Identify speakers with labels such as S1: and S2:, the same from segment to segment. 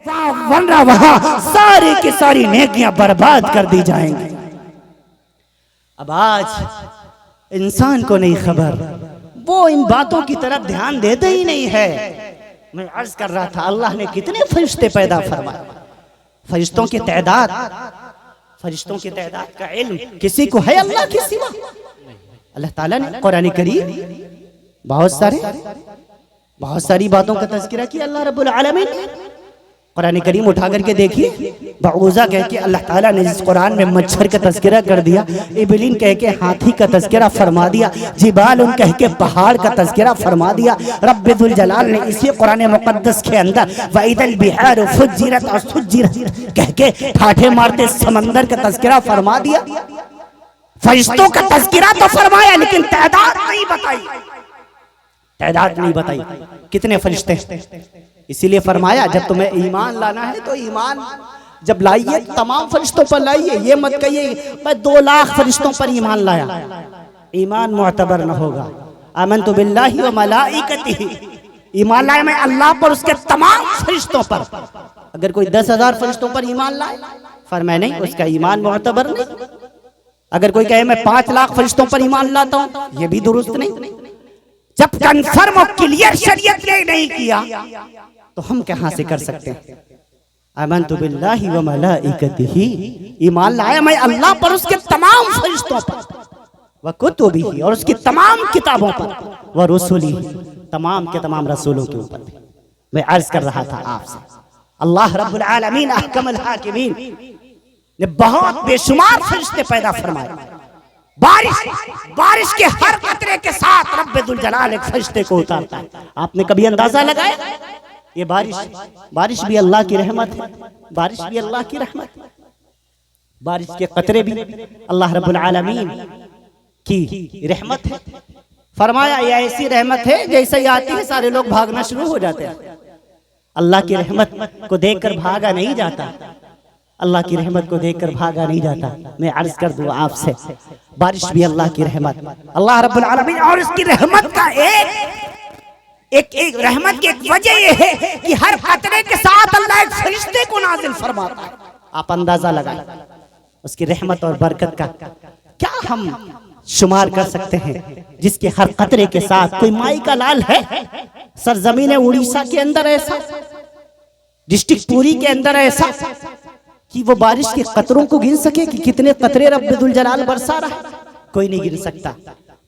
S1: वरना वहां सारी की सारी नेकियां बर्बाद कर दी जाएंगी। अब आज इंसान को नहीं खबर, वो इन बातों की तरफ ध्यान देते ही नहीं है। मैं अर्ज कर रहा था, अल्लाह ने कितने फरिश्ते पैदा फरमाए, फरिश्तों की तादाद का इल्म किसी को है अल्लाह के सिवा? अल्लाह ताला ने कुरान करीम बहुत सारी बातों का तज़किरा किया अल्लाह रब्बुल आलमीन ने। कुरान करीम उठा करके देखिए, बऊज़ा कह के अल्लाह ताला ने जिस कुरान में मच्छर का तज़किरा कर दिया, इबलीन कह के हाथी का तज़किरा फरमा दिया, जिबाल कह के पहाड़ का तज़किरा फरमा दिया, रब्बुल जलाल ने इसी कुरान मुक़द्दस के अंदर वइदल बिहार फुज्जिरत और सुज्जिरत कह के ठाठे मारते समंदर का तज़किरा फरमा दिया। फरिश्तों का तज़किरा तो फरमाया, लेकिन तादाद नहीं बताई कितने फरिश्ते। इसीलिए फरमाया जब तुम्हें ईमान लाना है तो ईमान जब लाइए तमाम फरिश्तों पर लाइए, ये मत कहिए मैं 2 लाख फरिश्तों पर ईमान लाया, ईमान मुअतबर न होगा। आमनतु बिल्लाहि व मलाइकतिही, ईमान लाया मैं अल्लाह पर, उसके तमाम फरिश्तों पर। अगर कोई 10,000 फरिश्तों पर ईमान लाए, फरमाया नहीं, उसका ईमान मुअतबर नहीं। अगर कोई कहे मैं 5 लाख फरिश्तों पर ईमान लाता हूं, ये भी दुरुस्त नहीं। जब कन्फर्म और क्लियर शरीयत ने नहीं किया तो हम कहां से कर सकते हैं? आमनतु बिल्लाहि व मलाइकतिही, ईमान लाया मैं अल्लाह पर, उसके तमाम फरिश्तों पर, व कुतुबिही, और उसकी तमाम किताबों पर, व रुसुलिही, तमाम के तमाम रसूलों के ऊपर। मैं अर्ज कर रहा था आपसे, अल्लाह रब्बुल आलमीन अहकमुल हाकिमीन ने बहुत बेशुमार फरिश्ते पैदा फरमाए। बारिश के हर कतरे के साथ रब्बुल जलाल एक फरिश्ते को उतारता है। आपने कभी अंदाजा लगाया? ये बारिश भी अल्लाह की रहमत है, बारिश भी अल्लाह की रहमत है, बारिश के कतरे भी अल्लाह रब्बुल आलमीन की रहमत है। फरमाया ये ऐसी रहमत है जैसे ही आती है सारे लोग भागना शुरू हो जाते हैं। अल्लाह की रहमत को देखकर भागा नहीं जाता, अल्लाह की रहमत को देखकर भागा नहीं जाता। मैं अर्ज कर दूं आपसे, बारिश भी अल्लाह की रहमत, अल्लाह रब्बुल आलमीन, और इसकी रहमत का एक रहमत की एक वजह यह है कि हर खतरे के साथ अल्लाह एक फरिश्ते को नाजिल फरमाता है। आप अंदाजा लगाएं उसकी रहमत और बरकत का, क्या हम शुमार कर सकते हैं? जिसके हर खतरे के साथ कोई माई का लाल है सरजमीन उड़ीसा के अंदर, ऐसा डिस्ट्रिक्ट पुरी के अंदर ऐसा कि वो बारिश के कतरों को गिन सके कि कितने कतरे रब्बुल जलाल बरसा रहा है? कोई नहीं गिन सकता।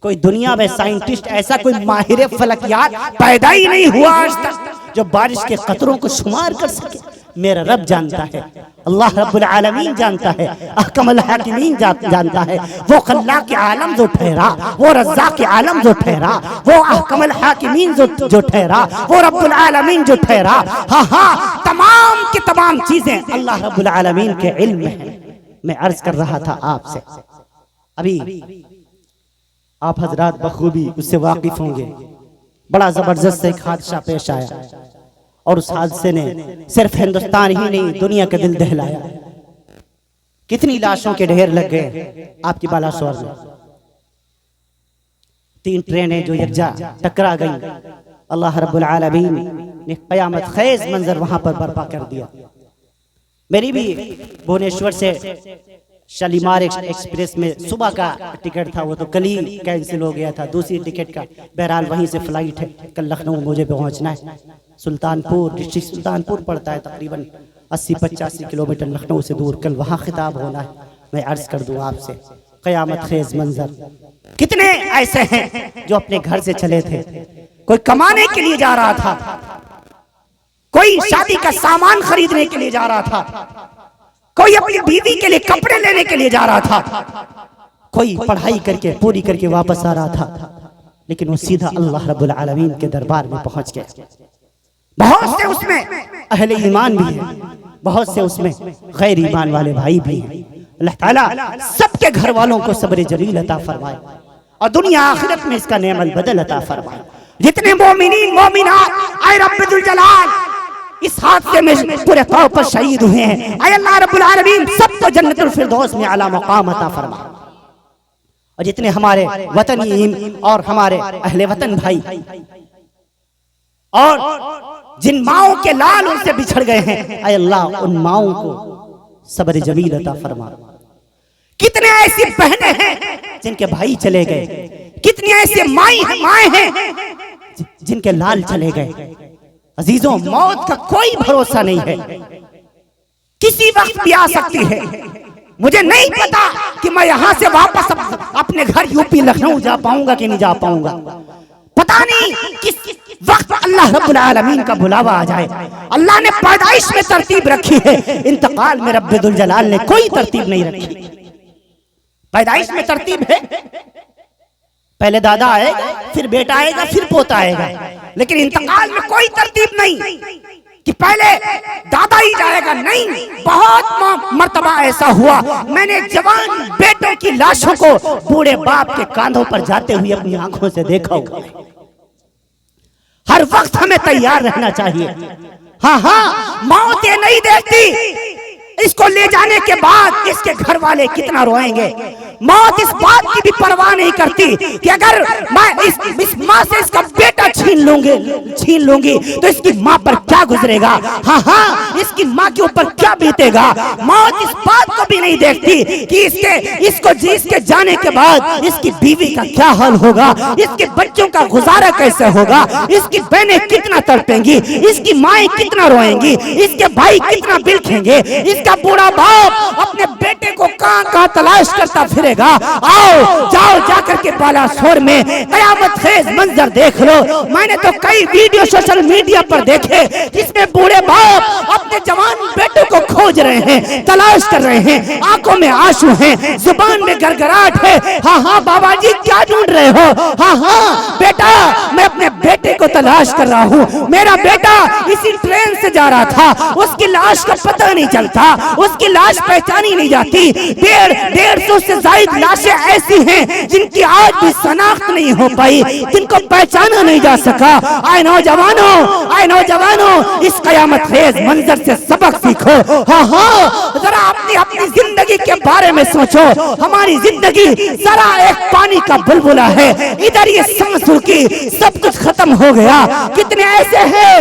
S1: कोई दुनिया में साइंटिस्ट ऐसा कोई माहिर फलकियात पैदा ही नहीं हुआ आज तक जो बारिश के कतरों को शुमार कर सके। मेरा रब जानता है, अल्लाह रब्बुल आलमीन जानता है, अहकमुल हाकिमीन जानता है। वो खल्लाक के आलम जो ठहरा, वो रज़्ज़ाक़ के आलम जो ठहरा, वो अहकमुल हाकिमीन जो ठहरा, वो रब्बुल आलमीन जो ठहरा। हाँ, तमाम की तमाम चीजें अल्लाह रब्बुल आलमीन के इल्म में है। मैं अर्ज कर रहा था आपसे, अभी आप हजरात बखूबी उससे वाकिफ होंगे, बड़ा जबरदस्त एक हादसा पेश आया और उस हादसे ने सिर्फ हिंदुस्तान ही नहीं दुनिया का दिल दहलाया। कितनी लाशों के ढेर लग गए आपकी बालासोर में। 3 ट्रेनें जो यकजा टकरा गई, अल्लाह रब्बुल आलमीन ने क़यामत ख़ेज़ मंजर वहां पर बर्पा कर दिया। मेरी भी भुवनेश्वर से शालीमार एक्सप्रेस में सुबह का टिकट था, वो तो कल ही कैंसिल हो गया था। दूसरी टिकट का बहरहाल वहीं से फ्लाइट है, कल लखनऊ मुझे पहुंचना है। सुल्तानपुर डिस्ट्रिक्ट सुल्तानपुर पड़ता है, तकरीबन 80-85 किलोमीटर लखनऊ से दूर। कल वहाँ खिताब होना है। मैं अर्ज कर दूं आपसे, क़यामत ख़ेज़ मंजर। कितने ऐसे हैं जो अपने घर से चले थे, कोई कमाने के लिए जा रहा था, कोई शादी का सामान खरीदने के लिए जा रहा था, कोई अपनी बीवी के लिए कपड़े लेने के लिए जा रहा था, कोई पढ़ाई करके पूरी करके वापस आ रहा था, लेकिन वो सीधा अल्लाह रब्बुल आलमीन के दरबार में पहुंच गया। बहुत से उसमें अहले ईमान भी हैं, बहुत से उसमें गैर ईमान वाले भाई भी हैं। अल्लाह ताला सबके घर वालों को सब्र जलील अता फरमाए और दुनिया आखिरत में इसका नेमल बदल अता फरमाए। जितने मोमिनीन मोमिनात आए रब्बुल जलाल इस हादसे में पूरे तौर पर शहीद हुए हैं, आए अल्लाह रब्बुल आलमीन सबको जन्नतुल फिरदौस में आला मकाम अता फरमा। और जितने हमारे वतनी और हमारे अहले वतन भाई और जिन माओं के लाल उनसे बिछड़ गए हैं, ऐ अल्लाह उन माओं को सब्र जमील अता फरमा। कितने ऐसी बहनें हैं जिनके भाई चले गए, कितनी ऐसी माएं हैं जिनके लाल चले गए। अजीजों, मौत का कोई भरोसा नहीं है, किसी वक्त भी आ सकती है। मुझे नहीं पता कि मैं यहां से वापस अपने घर यूपी लखनऊ जा पाऊंगा कि नहीं जा पाऊंगा। पता नहीं किस वक्त अल्लाह रब्बुल आलमीन का बुलावा आ जाए। अल्लाह ने पैदाइश में तरतीब रखी है, इंतकाल में रब्बुल जलाल ने कोई तरतीब नहीं रखी। पैदाइश में तरतीब है, पहले दादा आएगा, फिर बेटा आएगा, फिर पोता आएगा, लेकिन इंतकाल में कोई तरतीब नहीं कि पहले दादा ही जाएगा। नहीं, बहुत मर्तबा ऐसा हुआ, मैंने जवान बेटों की लाशों को बूढ़े बाप के कांधों पर जाते हुए अपनी आंखों से देखा हुआ। हर वक्त हमें तैयार रहना चाहिए। हाँ, मौत ये नहीं देखती इसको ले जाने के बाद इसके घर वाले कितना रोएंगे। मौत इस बात की भी परवाह नहीं करती कि अगर मैं इस माँ से इसका बेटा छीन लूंगी तो इसकी माँ पर क्या गुजरेगा। हाँ, इसकी माँ के ऊपर क्या बीतेगा। मौत इस बात को भी नहीं देखती कि इसके जाने के बाद इसकी बीवी का क्या हाल होगा, इसके बच्चों का गुजारा कैसे होगा, इसकी बहनें कितना तड़पेंगी, इसकी माएँ कितना रोएंगी, इसके भाई कितना बिलखेंगे, इसका बूढ़ा बाप अपने बेटे को कहां तलाश करता फिरेगा। आओ जाओ जाकर के बालासोर में कयामत खेज मंजर देख लो। मैंने तो कई वीडियो सोशल मीडिया पर देखे जिसमें बूढ़े बाप अपने जवान बेटों को खोज रहे हैं, तलाश कर रहे हैं, आंखों में आंसू हैं, जुबान में गड़गड़ाहट है। हाँ बाबा जी क्या ढूंढ रहे हो। हाँ बेटा, मैं अपने बेटे को तलाश कर रहा हूँ। मेरा बेटा इसी ट्रेन से जा रहा था, उसकी लाश का पता नहीं चलता, उसकी लाश पहचानी नहीं जाती। 150 से ज्यादा लाशें ऐसी हैं जिनकी आज भी शनाख्त नहीं हो पाई, जिनको पहचाना नहीं जा सका। आए नौजवानों, इस कयामत खेज मंजर से सबक सीखो। हाँ, जरा अपनी जिंदगी के बारे में सोचो। हमारी जिंदगी जरा एक पानी का बुलबुला है, इधर ये सांस रुकी, सब कुछ खत्म हो गया। कितने ऐसे हैं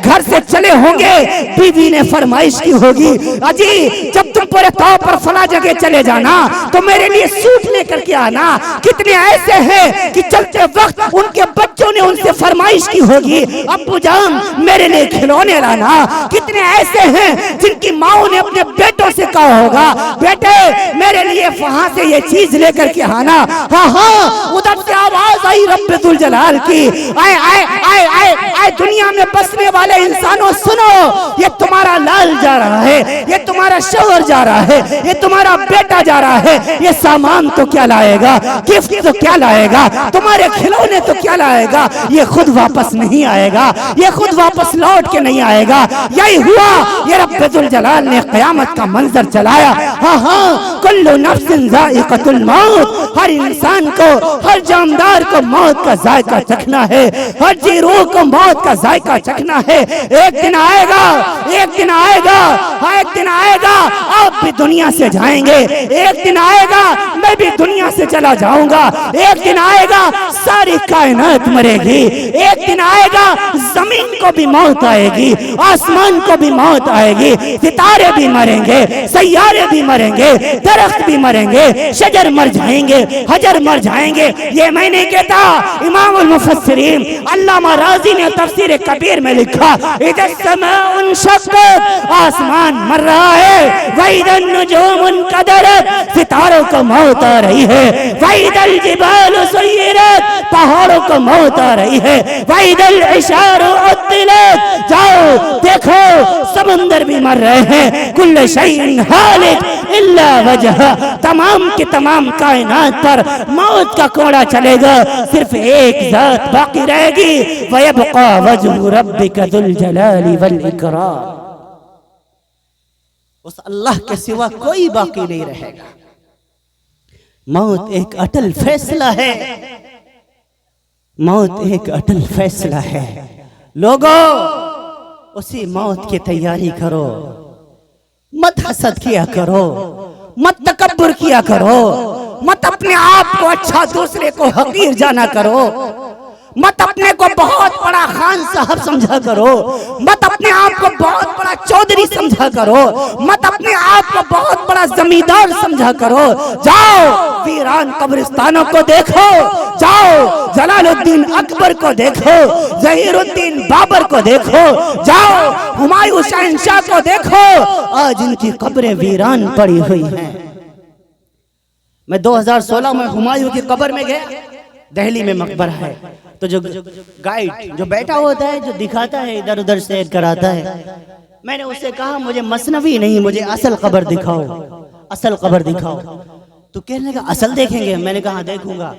S1: घर से चले होंगे, बीवी ने फरमाइश की होगी, अजी जब तुम पूरे तौर पर फला जगह चले जाना तो मेरे लिए सूट लेकर के आना। कितने ऐसे हैं कि चलते वक्त उनके बच्चों ने उनसे फरमाइश की होगी, अब्बू जान मेरे लिए खिलौने लाना। कितने ऐसे हैं जिनकी माओ ने अपने बेटों से कहा होगा, बेटे मेरे लिए वहां से ये चीज लेकर के आना। हाँ, उधर से आवाज आई रब्बुल जलाल की, आए दुनिया में बसने वाले इंसानों सुनो, ये तुम्हारा लाल जा रहा है, ये तुम्हारा शौहर जा रहा है, ये तुम्हारा बेटा जा रहा है। ये सामान तो क्या लाएगा, गिफ्ट तो क्या लाएगा, तुम्हारे खिलौने तो क्या लाएगा, ये खुद वापस नहीं आएगा, ये खुद वापस लौट के नहीं आएगा। यही हुआ, ये रब्बुल जलाल ने क़यामत का मंजर चलाया। हाँ, कुल्लु नफ्सिन ज़ाइक़तुल मौत, हर इंसान को, हर जानदार को मौत का जायका चखना है, हर जी रूह को मौत का जायका चखना है। एक दिन आएगा, एक दिन आएगा आप भी दुनिया से जाएंगे, एक दिन आएगा मैं भी दुनिया से चला जाऊंगा, एक दिन आएगा सारी कायनात मरेगी, एक दिन आएगा जमीन को भी मौत आएगी, आसमान को भी मौत आएगी, सितारे भी मरेंगे, सैयारे भी मरेंगे, दरख्त भी मरेंगे, शजर मर जाएंगे, हजर मर जाएंगे। ये मैं नहीं कहता, इमामुल मुफस्सिरीन अल्लामा राज़ी ने तफसीर कबीर में लिखा, इधर समाउन शक़्क़त, आसमान मर रहा है, वइदन नुजूमुन क़दरत, सितारों को मौत आ रही है, वइदल जिबालु सुय्यिरत, पहाड़ों को मौत आ रही है, वइदल इशारु उत्तिलत, जाओ देखो समंदर भी मर रहे हैं। कुल्लु शैइन हालिक इल्ला वजह, तमाम की तमाम कायनात पर मौत का कोड़ा चलेगा, सिर्फ एक जात बाकी रहेगी, वयबक़ा वजहु रब्बिका ज़ुल जलाली वल इकराम, उस अल्लाह के सिवा कोई बाकी नहीं रहेगा। मौत एक अटल फैसला है, मौत एक अटल फैसला है। लोगों, उसी मौत की तैयारी करो, मत हसद किया करो, मत तकब्बुर किया करो, मत अपने आप को अच्छा दूसरे को हकीर जाना करो। मत अपने को बहुत बड़ा खान साहब समझा करो, मत अपने आप को बहुत बड़ा चौधरी समझा करो, मत अपने आप को बहुत बड़ा जमींदार समझा करो। जाओ वीरान कब्रिस्तानों को देखो, जाओ जलालुद्दीन अकबर को देखो, जहीरुद्दीन बाबर को देखो, जाओ हुमायूं शहंशाह को देखो, आज इनकी कब्रें वीरान पड़ी हुई हैं। मैं 2016 में हुमायूं की कब्र में गया, दिल्ली में मकबरा है, तो जो गाइड जो बैठा होता है, जो दिखाता है, इधर उधर सैर कराता है, मैंने उससे कहा मुझे मसनवी नहीं, मुझे असल कब्र दिखाओ, असल कब्र दिखाओ। तो कहने लगा असल देखेंगे? मैंने कहा देखूंगा।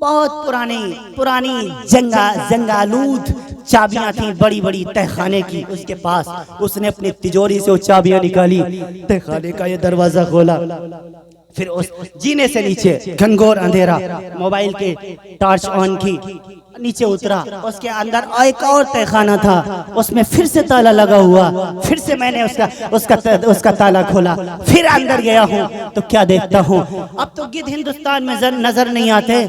S1: बहुत पुरानी पुरानी जंगालूद चाबियां थी, बड़ी बड़ी तहखाने की उसके पास। उसने अपनी तिजोरी से वो चाबियां निकाली, तहखाने का ये दरवाजा खोला, फिर उस जीने से नीचे घनघोर अंधेरा, मोबाइल के टॉर्च ऑन की, नीचे उतरा, उसके अंदर एक और तहखाना था, उसमें फिर से ताला लगा हुआ, फिर से मैंने उसका ताला खोला, फिर अंदर गया हूँ तो क्या देखता हूँ, अब तो गिद्ध हिंदुस्तान में नजर नहीं आते।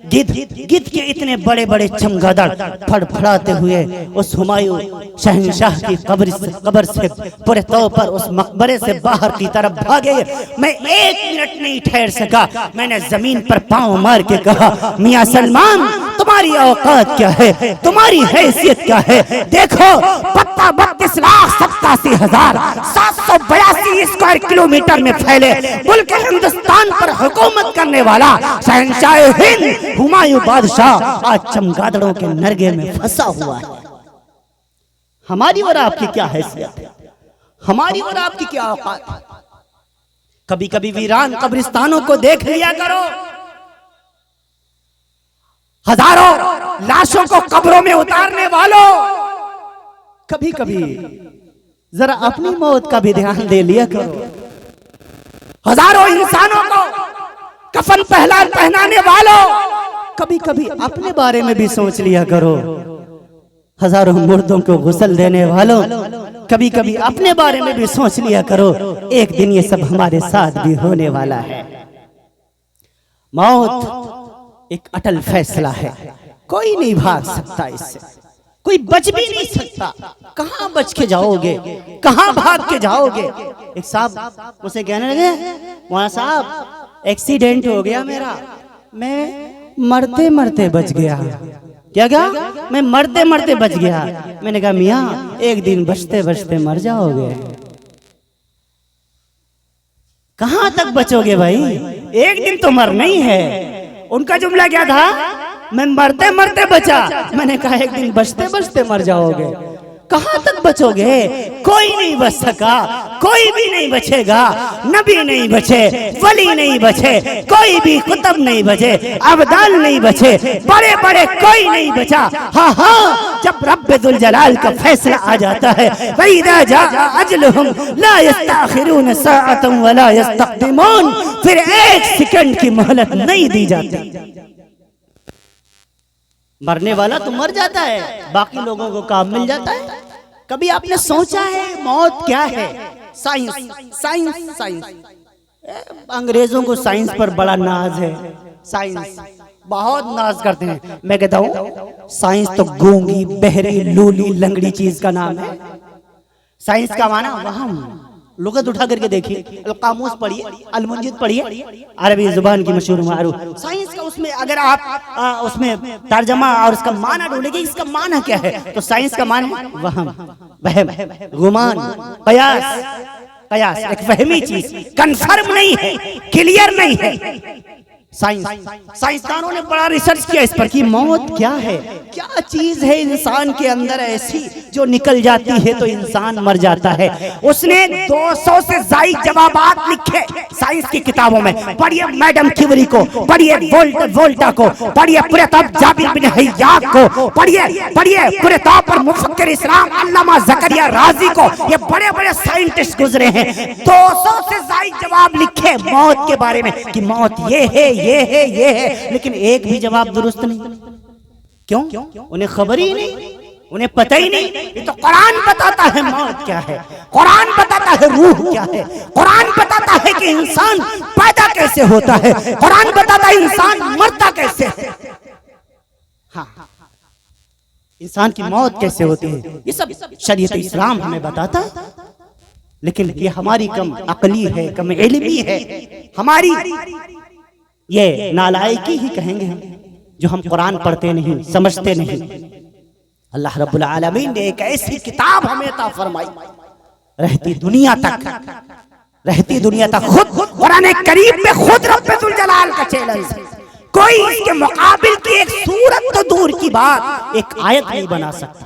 S1: गिद्ध के इतने बड़े बड़े चमगादड़ फड़फड़ाते हुए उस हुमायूं शहंशाह की कब्र से पूरे तौर पर उस मकबरे से बाहर की तरफ भागे। मैं 1 मिनट नहीं ठहर सका, मैंने जमीन पर पांव मार के कहा, मियां सलमान तुम्हारी औकात क्या है, तुम्हारी हैसियत क्या है? देखो पत्ता 32,87,782 स्क्वायर किलोमीटर में फैले मुल्क हिंदुस्तान पर हुकूमत करने वाला शहंशाह हिंद हुमायूं बादशाह आज चमगादड़ों के नरगे में फंसा हुआ है। हमारी और आपकी क्या हैसियत है, हमारी और आपकी क्या औकात है? कभी कभी वीरान कब्रिस्तानों को देख लिया करो। हजारों लाशों को कब्रों में उतारने वालों, कभी कभी जरा अपनी मौत का भी ध्यान दे लिया करो। हजारों इंसानों को कफन पहनाने वालों, कभी कभी अपने बारे में भी सोच लिया करो। हजारों मुर्दों को गुस्ल देने वालों, कभी कभी अपने बारे में भी सोच लिया करो। एक दिन ये सब हमारे साथ भी होने वाला है। मौत एक अटल फैसला है, कोई नहीं भाग सकता इससे, कोई बच भी नहीं सकता। कहां बच के जाओगे, कहां भाग के जाओगे? एक साहब मुझसे कहने लगे, वहां साहब एक्सीडेंट हो गया मेरा, मैं मरते मरते बच गया। क्या मैं मरते मरते बच गया? मैंने कहा मियाँ एक दिन बचते बचते मर जाओगे। कहां तक बचोगे भाई, एक दिन तो मरना ही है। उनका जुमला क्या था, मैं मरते मरते बचा। मैंने कहा एक दिन बचते बचते मर जाओगे। कहां तक बचोगे? कोई नहीं बच सका, कोई भी नहीं बचेगा। नबी नहीं बचे, वली नहीं बचे, कोई भी कुतुब नहीं बचे, अब्दाल नहीं बचे, बड़े बड़े कोई नहीं बचा। हाँ हाँ, जब रब्बे दुल जलाल का फैसला आ जाता है, वइज़ा जाअ अजलुहुम ला यस्तअखिरून साअतन वला यस्तक़दिमून, फिर एक सेकंड की मोहलत नहीं दी जाती। मरने वाला तो मर जाता है, बाकी लोगों को काम मिल जाता है। कभी आपने सोचा है मौत क्या है? साइंस साइंस साइंस, अंग्रेजों को साइंस पर बड़ा नाज है, साइंस बहुत नाज करते हैं। मैं कहता हूँ साइंस तो गूंगी बहरी लूली लंगड़ी चीज का नाम है। साइंस का माना वहम। लुगत उठा करके देखिए, कामूस पढ़िए, अलमुंजिद पढ़िए, अरबी जुबान की मशहूर मारूफ साइंस का। उसमें अगर आप उसमें तर्जमा और उसका माना ढूंढेंगे, इसका माना क्या है, तो साइंस का माना है वहम, वहम, गुमान, कयास। कयास एक वहमी चीज, कंफर्म नहीं है, क्लियर नहीं है। साइंसदानों ने बड़ा रिसर्च किया इस पर कि मौत क्या है, क्या चीज है इंसान के अंदर ऐसी जो निकल जाती है तो इंसान मर जाता है। उसने 200 से ज्यादा जवाबात लिखे साइंस की किताबों में। पढ़िए मैडम क्यूरी को, पढ़िए वोल्टा को, पढ़िए पूरे तौर जाबिर बिन हय्यात को, पढ़िए पूरे तौर पर मुफक्किर इस्लाम अल्लामा ज़करिया राजी को। ये बड़े बड़े साइंटिस्ट गुजरे हैं, 200 से ज्यादा जवाब लिखे मौत के बारे में कि मौत ये है, ये है, लेकिन एक भी जवाब दुरुस्त नहीं। क्यों? उन्हें खबर ही नहीं, उन्हें पता ही नहीं। ये तो कुरान बताता है मौत क्या है, कुरान बताता है रूह क्या है, कुरान बताता है कि इंसान पैदा कैसे होता है, कुरान बताता है इंसान मरता कैसे है। हाँ, इंसान की मौत कैसे होती है ये सब शरीयत इस्लाम हमें बताता है। लेकिन ये हमारी कम अकली है, कम इल्मी है, हमारी ये नालायकी ही कहेंगे हम, जो हम कुरान पढ़ते नहीं, समझते नहीं। अल्लाह रब्बुल आलमीन ने एक ऐसी किताब हमें अता फरमाई, रहती दुनिया तक खुद कुरान करीम में खुद रब्बुल जलाल का चैलेंज है। कोई इसके मुकाबिल की एक सूरत तो दूर की बात, एक आयत नहीं बना सकता।